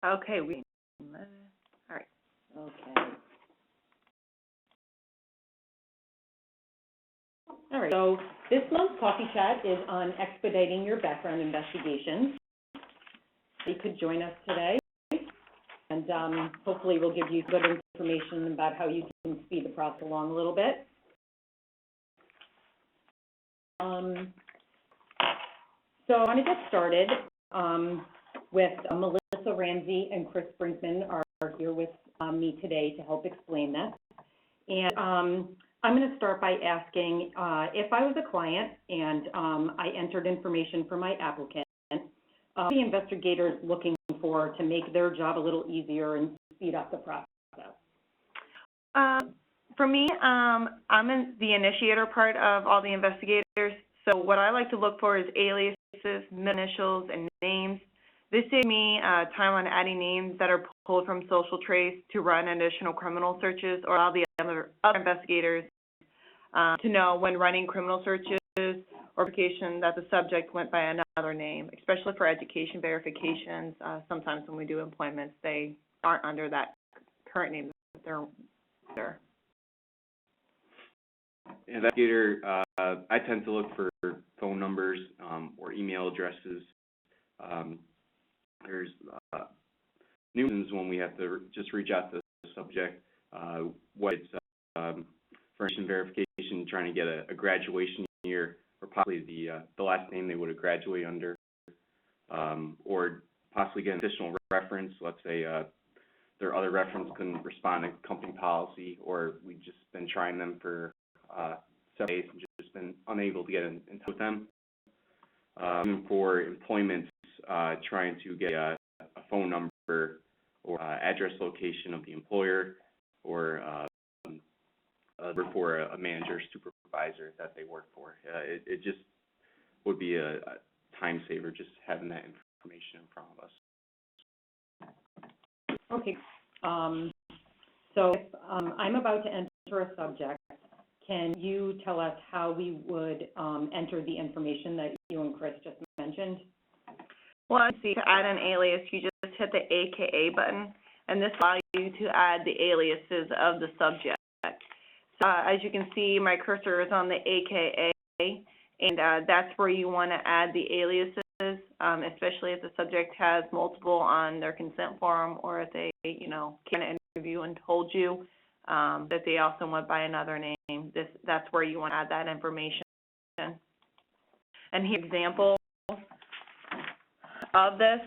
Okay, all right. Okay. All right, so this month's coffee chat is on expediting your background investigations. You could join us today, and hopefully we'll give you good information about how you can speed the process along a little bit. So I want to get started with Melissa Ramsey and Chris Brinkman are here with me today to help explain this. And I'm going to start by asking, if I was a client and I entered information for my applicant, what are the investigators looking for to make their job a little easier and speed up the process? For me, I'm in the initiator part of all the investigators. So what I like to look for is aliases, initials, and names. This saves me time on adding names that are pulled from social trace to run additional criminal searches, or allow the other investigators to know when running criminal searches or verification that the subject went by another name, especially for education verifications. Sometimes when we do employments, they aren't under that current name that they're under. Investigator, I tend to look for phone numbers or email addresses. There's new ones when we have to just reach out to the subject, what it's for verification, trying to get a graduation year, or possibly the last name they would have graduated under, or possibly get an additional reference. Let's say their other reference couldn't respond to company policy, or we've just been trying them for several days and just been unable to get in touch with them. Even for employments, trying to get a phone number or address location of the employer, or for a manager, supervisor that they work for. It just would be a time saver just having that information in front of us. Okay. So if I'm about to enter a subject, can you tell us how we would enter the information that you and Chris just mentioned? Well, see, to add an alias, you just hit the AKA button, and this allows you to add the aliases of the subject. So, as you can see, my cursor is on the AKA, and that's where you want to add the aliases, especially if the subject has multiple on their consent form, or if they, can interview and told you that they also went by another name. That's where you want to add that information. And here's an example of this.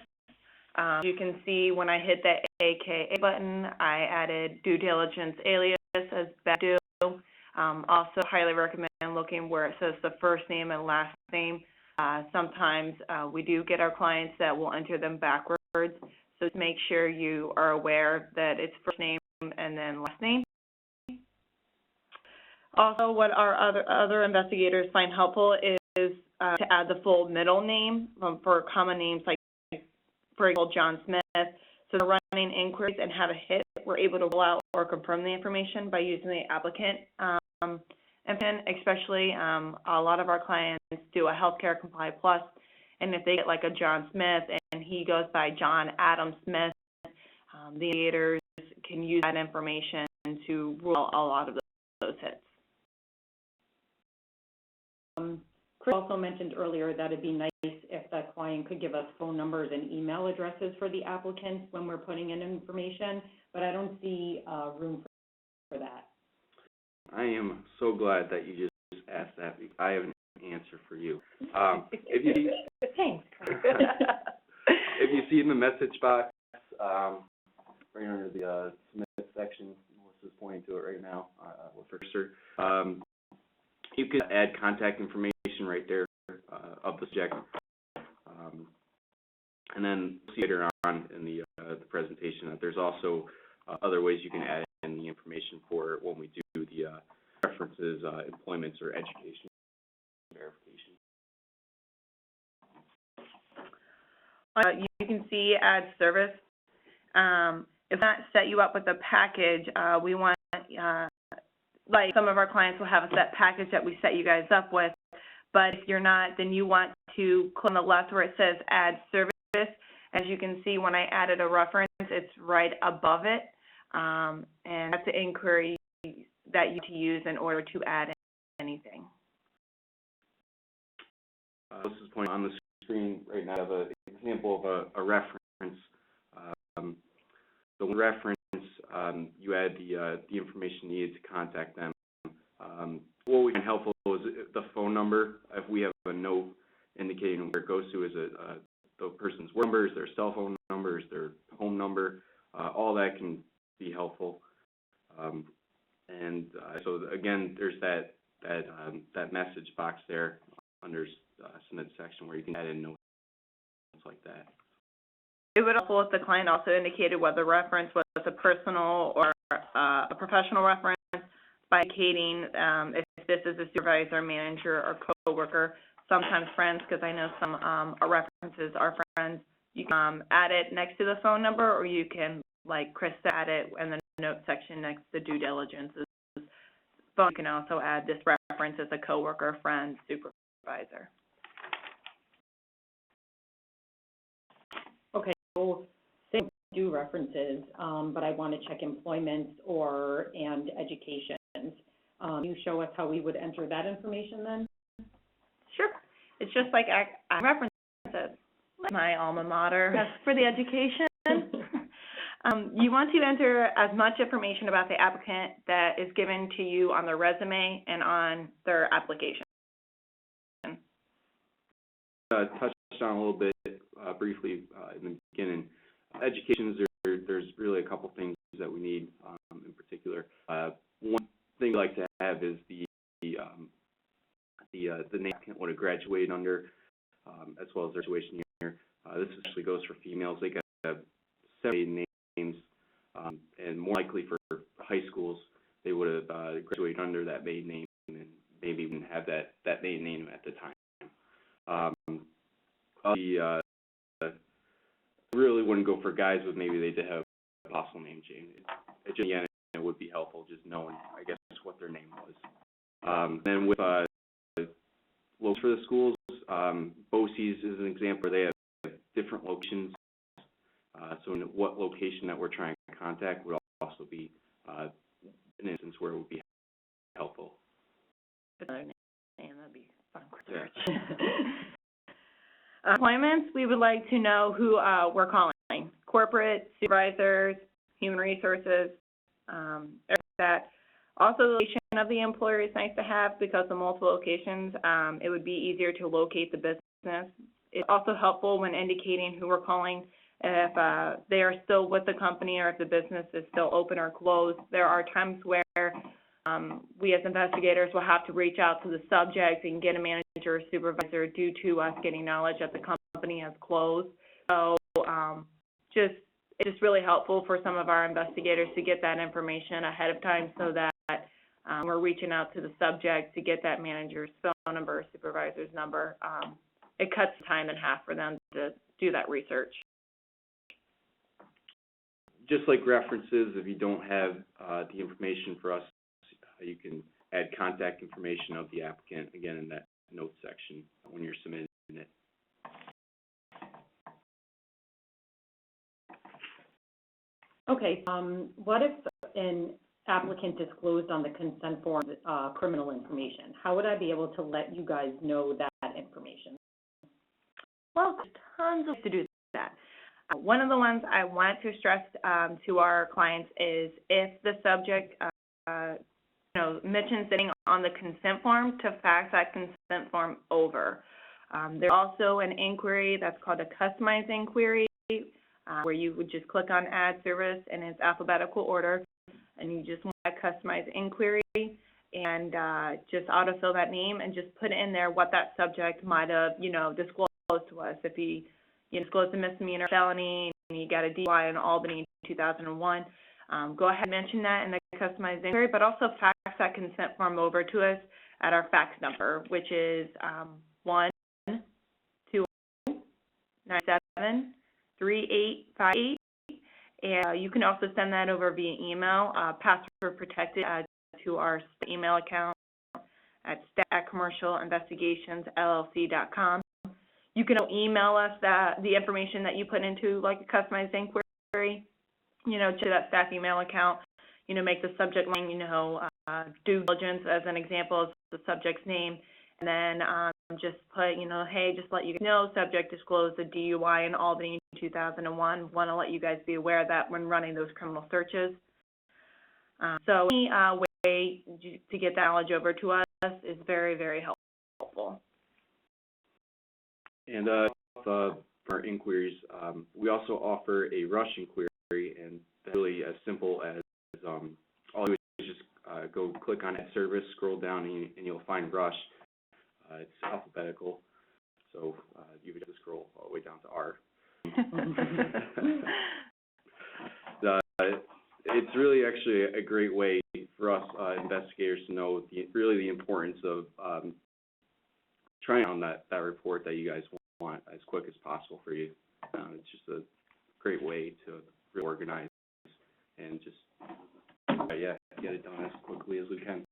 You can see when I hit the AKA button, I added due diligence alias as bad due. Also highly recommend looking where it says the first name and last name. Sometimes we do get our clients that will enter them backwards, so just make sure you are aware that it's first name and then last name. Also, what our other investigators find helpful is to add the full middle name for common names like, for example, John Smith. So they're running inquiries and have a hit, we're able to roll out or confirm the information by using the applicant. And especially a lot of our clients do a healthcare comply plus, and if they get like a John Smith and he goes by John Adam Smith, the investigators can use that information to rule out a lot of those hits. Chris also mentioned earlier that it'd be nice if the client could give us phone numbers and email addresses for the applicants when we're putting in information, but I don't see room for that. I am so glad that you just asked that, because I have an answer for you. If you Thanks. if you see in the message box, right under the submit section, Melissa's pointing to it right now with her cursor. You can add contact information right there of the subject, and then see later on in the presentation that there's also other ways you can add in the information for when we do the references, employments, or education verification. You can see add service. If that set you up with a package, we want, like some of our clients will have a set package that we set you guys up with, but if you're not, then you want to click on the left where it says add service, As you can see, when I added a reference, it's right above it, and that's the inquiry that you to use in order to add anything. This is pointing on the screen right now of an example of a reference. So when reference, you add the information needed to contact them. What we find helpful is the phone number. If we have a note indicating where it goes to, is the person's work numbers, their cell phone numbers, their home number, all that can be helpful. So again, there's that message box there under submit section where you can add in notes like that. It would help if the client also indicated whether the reference was a personal or a professional reference by indicating if this is a supervisor, manager, or coworker. Sometimes friends, because I know some references are friends. You can add it next to the phone number, or you can, like Chris said, add it in the note section next to due diligence. Phone, you can also add this reference as a coworker, friend, supervisor. Okay, so say we do references, but I want to check employment and education. You show us how we would enter that information then? Sure. It's just like references. My alma mater for the education. You want to enter as much information about the applicant that is given to you on their resume and on their application. Touched on a little bit briefly in the beginning. Education, there's really a couple things that we need in particular. One thing we like to have is the name applicant would have graduated under, as well as their graduation year. This especially goes for females. They got 7 names, and more likely for high schools, they would have graduated under that maiden name and maybe even have that maiden name at the time. Really wouldn't go for guys with maybe they did have a possible name change. It would be helpful just knowing, I guess, what their name was. Then with looks for the schools, BOCES is an example where they have different locations. So in what location that we're trying to contact would also be an instance where it would be helpful. Another name, that'd be fun. Appointments, we would like to know who we're calling. Corporate, supervisors, human resources, that. Also, the location of the employer is nice to have because of multiple locations. It would be easier to locate the business. It's also helpful when indicating who we're calling if they are still with the company or if the business is still open or closed. There are times where we as investigators will have to reach out to the subject and get a manager or supervisor due to us getting knowledge that the company has closed. So it's just really helpful for some of our investigators to get that information ahead of time so that we're reaching out to the subject to get that manager's phone number, supervisor's number. It cuts time in half for them to do that research. Just like references, if you don't have the information for us, you can add contact information of the applicant, again, in that notes section when you're submitting it. Okay, what if an applicant disclosed on the consent form criminal information? How would I be able to let you guys know that information? Well, there's tons of ways to do that. One of the ones I want to stress to our clients is if the subject mentions sitting on the consent form, to fax that consent form over. There's also an inquiry that's called a customized inquiry, where you would just click on add service in its alphabetical order, and you just want a customized inquiry and just autofill that name and just put in there what that subject might have, disclosed to us. If he disclosed a misdemeanor felony and you got a DUI in Albany in 2001, go ahead and mention that in the customized inquiry, but also fax that consent form over to us at our fax number, which is 1-297-3858. And you can also send that over via email, password protected, to our email account at commercialinvestigationsllc.com. You can email us the information that you put into like a customized inquiry, to that staff email account. Make the subject line, due diligence as an example is the subject's name, and then just put, hey, just let you guys know, subject disclosed a DUI in Albany in 2001. Want to let you guys be aware of that when running those criminal searches. So any way to get that knowledge over to us is very, very helpful. And for our inquiries, we also offer a rush inquiry, and that's really as simple as all you do is just go click on that service, scroll down, and you'll find rush. It's alphabetical, so you would just scroll all the way down to R. It's really actually a great way for us investigators to know really the importance of trying on that report that you guys want as quick as possible for you. It's just a great way to reorganize and just get it done as quickly as we can.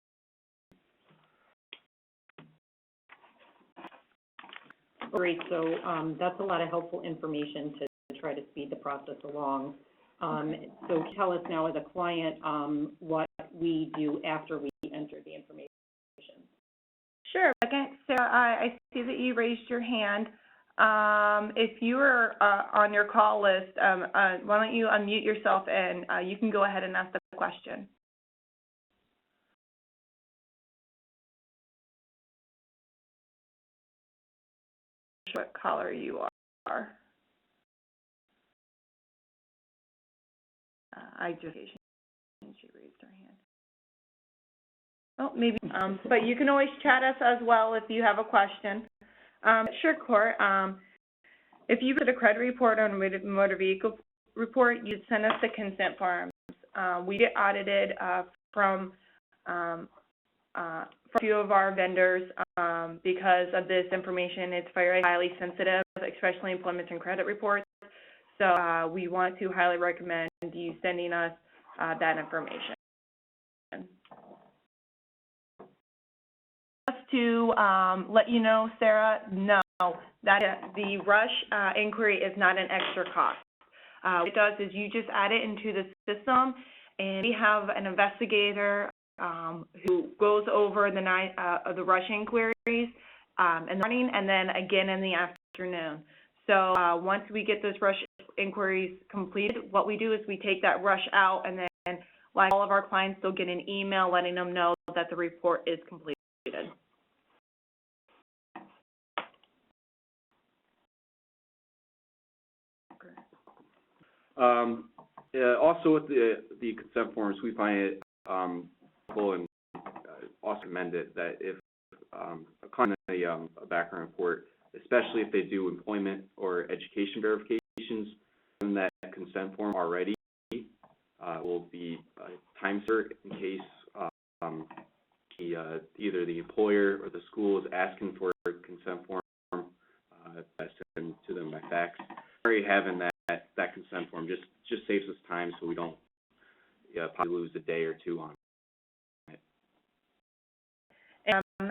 Great, so that's a lot of helpful information to try to speed the process along. So tell us now as a client what we do after we enter the information. Sure. Second, Sarah, I see that you raised your hand. If you are on your call list, why don't you unmute yourself and you can go ahead and ask the question. What caller you are. She raised her hand. Oh, maybe, but you can always chat us as well if you have a question. Sure, Court. If you put a credit report or a motor vehicle report, you'd send us the consent forms. We get audited from a few of our vendors because of this information. It's very highly sensitive, especially employment and credit reports. So we want to highly recommend you sending us that information. Just to let you know, Sarah, no, that the rush inquiry is not an extra cost. What it does is you just add it into the system, and we have an investigator who goes over the rush inquiries in the morning and then again in the afternoon. So once we get those rush inquiries completed, what we do is we take that rush out, and then like all of our clients, they'll get an email letting them know that the report is completed. Also with the consent forms, we find it helpful and also recommend it that if a client has a background report, especially if they do employment or education verifications, in that consent form already will be time served in case either the employer or the school is asking for a consent form that's sent to them by fax. Already having that consent form just saves us time, so we don't probably lose a day or two on it.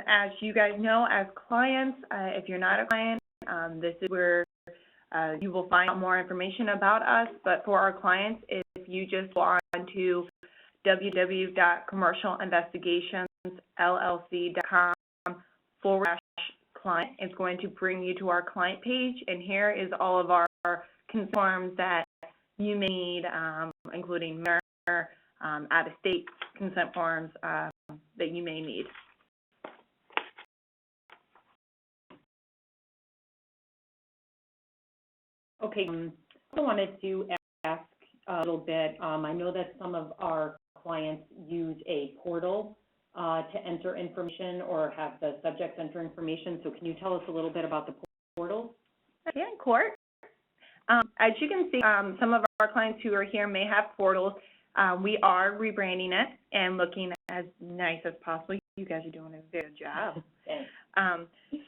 As you guys know, as clients, if you're not a client, this is where you will find out more information about us. But for our clients, if you just go on to www.commercialinvestigationsllc.com/client, it's going to bring you to our client page, and here is all of our consent forms that you may need, including out-of-state consent forms that you may need. Okay, I wanted to ask a little bit. I know that some of our clients use a portal to enter information or have the subjects enter information. So can you tell us a little bit about the portal? Yeah, Court. As you can see, some of our clients who are here may have portals. We are rebranding it and looking as nice as possible. You guys are doing a very good job.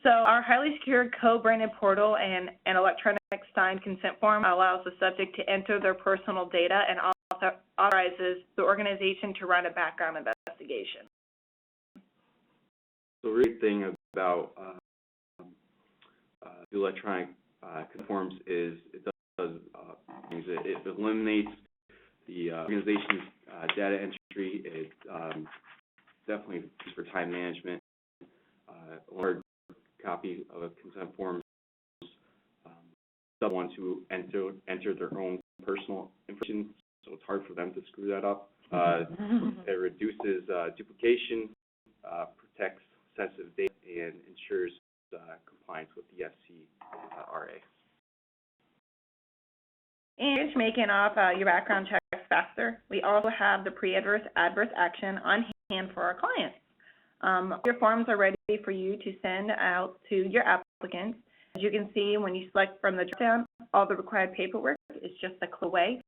So our highly secured co-branded portal and an electronic signed consent form allows the subject to enter their personal data and authorizes the organization to run a background investigation. The great thing about the electronic forms is it does things. It eliminates the organization's data entry. It definitely used for time management. A hard copy of a consent form. Some ones who enter their own personal information, so it's hard for them to screw that up. It reduces duplication, protects sensitive data, and ensures compliance with the FCRA. And making off your background checks faster, we also have the pre-adverse adverse action on hand for our clients. Your forms are ready for you to send out to your applicants. As you can see, when you select from the drop-down, all the required paperwork is just a click away.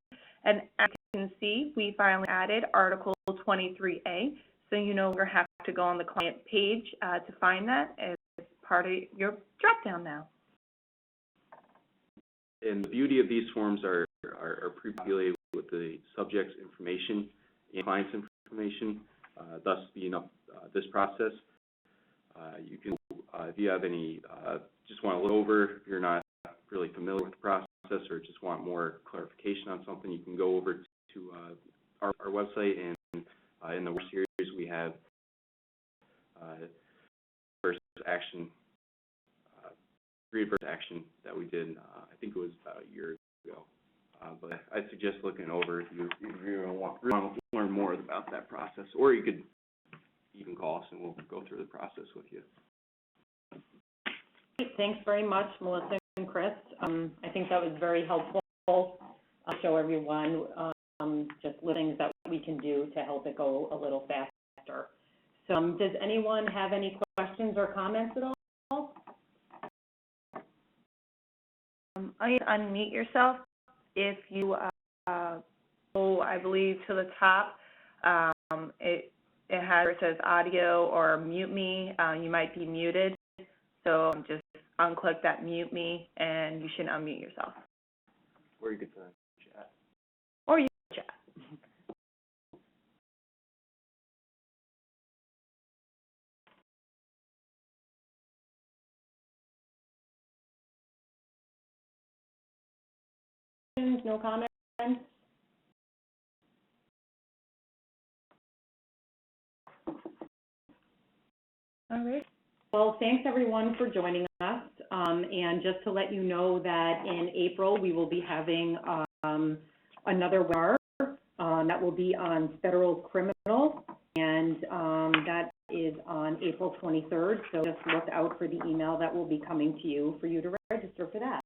And as you can see, we finally added Article 23A, so you no longer have to go on the client page to find that as part of your drop-down now. And the beauty of these forms are pre-populated with the subject's information and client's information, thus speeding up this process. You can, if you have any, just want to look over, if you're not really familiar with the process or just want more clarification on something, you can go over to our website, and in the series we have first action, pre-adverse action that we did, I think it was about a year ago. But I suggest looking over if you really want to learn more about that process, or you could even call us and we'll go through the process with you. Thanks very much, Melissa and Chris. I think that was very helpful. I'll show everyone just little things that we can do to help it go a little faster. So does anyone have any questions or comments at all? Unmute yourself. If you go, I believe, to the top, it has where it says audio or mute me. You might be muted, so just unclick that mute me, and you should unmute yourself. Or you could chat. Or you can chat. No comments? All right. Well, thanks everyone for joining us. And just to let you know that in April we will be having another webinar that will be on federal criminal, and that is on April 23rd. So just look out for the email that will be coming to you for you to register for that.